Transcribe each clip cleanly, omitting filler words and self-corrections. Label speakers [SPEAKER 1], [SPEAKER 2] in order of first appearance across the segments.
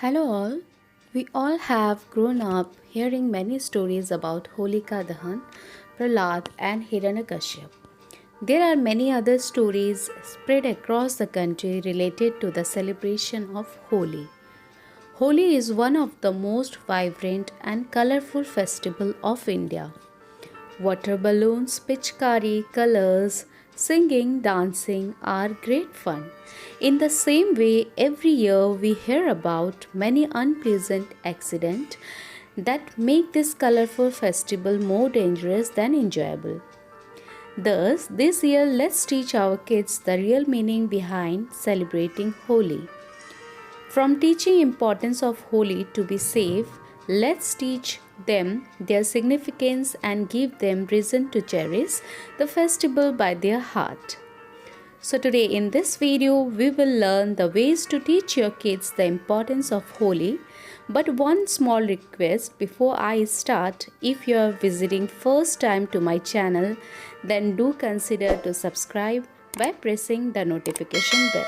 [SPEAKER 1] Hello all. We all have grown up hearing many stories about Holika Dahan, Prahlad and Hiranyakashyap. There are many other stories spread across the country related to the celebration of Holi. Holi is one of the most vibrant and colorful festival of India. Water balloons, pitchkari, colors, singing, dancing are great fun. In the same way, every year we hear about many unpleasant accidents that make this colorful festival more dangerous than enjoyable. Thus, this year let's teach our kids the real meaning behind celebrating Holi. From teaching importance of Holi to be safe, let's teach them their significance and give them reason to cherish the festival by their heart. So today in this video, we will learn the ways to teach your kids the importance of Holi. But one small request before I start, if you are visiting first time to my channel, then do consider to subscribe by pressing the notification bell.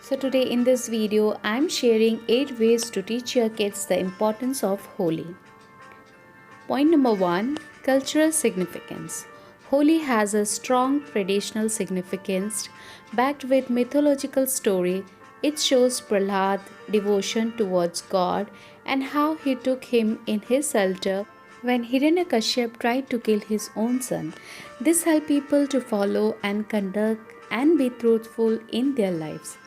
[SPEAKER 1] So today in this video, I am sharing 8 ways to teach your kids the importance of Holi. Point number 1, cultural significance. Holi has a strong traditional significance backed with mythological story. It shows Prahlad devotion towards God and how he took him in his shelter when Hiranyakashyap tried to kill his own son. This helps people to follow and conduct and be truthful in their lives.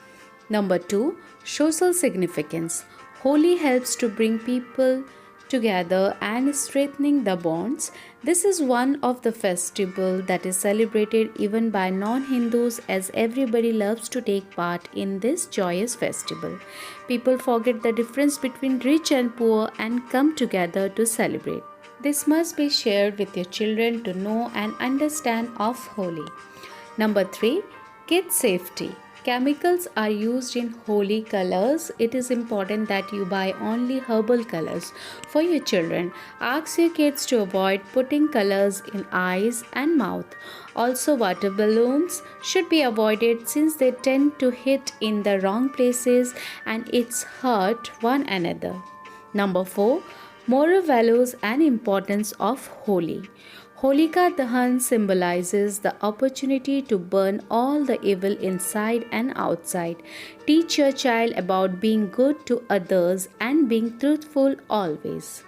[SPEAKER 1] Number 2, social significance. Holi helps to bring people together and strengthening the bonds. This is one of the festival that is celebrated even by non-Hindus, as everybody loves to take part in this joyous festival. People forget the difference between rich and poor and come together to celebrate. This must be shared with your children to know and understand of Holi. Number 3, kid safety. Chemicals are used in Holi colors. It is important that you buy only herbal colors for your children. Ask your kids to avoid putting colors in eyes and mouth. Also, water balloons should be avoided since they tend to hit in the wrong places and it's hurt one another. Number 4, moral values and importance of Holi. Holika Dahan symbolizes the opportunity to burn all the evil inside and outside. Teach your child about being good to others and being truthful always.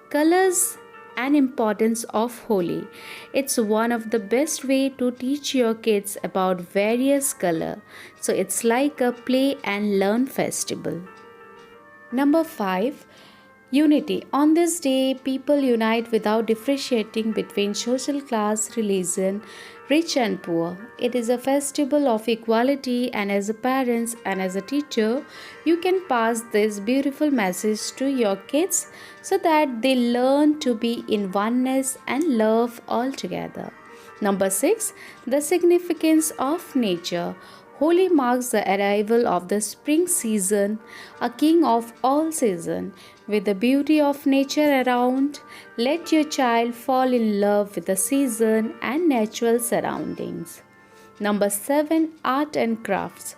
[SPEAKER 1] Colors and importance of Holi. It's one of the best way to teach your kids about various color. So it's like a play and learn festival. Number 5, unity. On this day, people unite without differentiating between social class, religion, rich and poor. It is a festival of equality, and as a parent and as a teacher, you can pass this beautiful message to your kids so that they learn to be in oneness and love all together. Number 6, the significance of nature. Holi marks the arrival of the spring season, a king of all seasons. With the beauty of nature around, let your child fall in love with the season and natural surroundings. Number 7, art and crafts.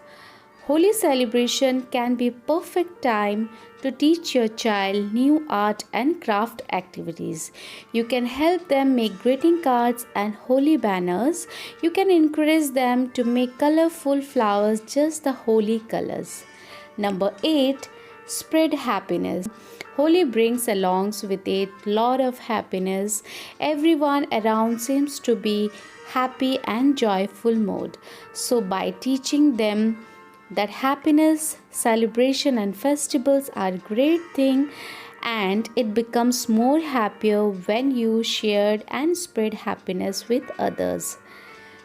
[SPEAKER 1] Holi celebration can be perfect time to teach your child new art and craft activities. You can help them make greeting cards and Holi banners. You can encourage them to make colorful flowers, just the Holi colors. Number 8, spread happiness. Holi brings along with it lot of happiness. Everyone around seems to be happy and joyful mood. So by teaching them that happiness, celebration and festivals are great thing, and it becomes more happier when you shared and spread happiness with others.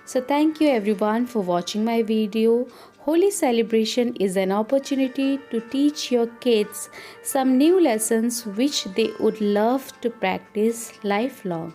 [SPEAKER 1] So thank you everyone for watching my video. Holi celebration is an opportunity to teach your kids some new lessons which they would love to practice lifelong.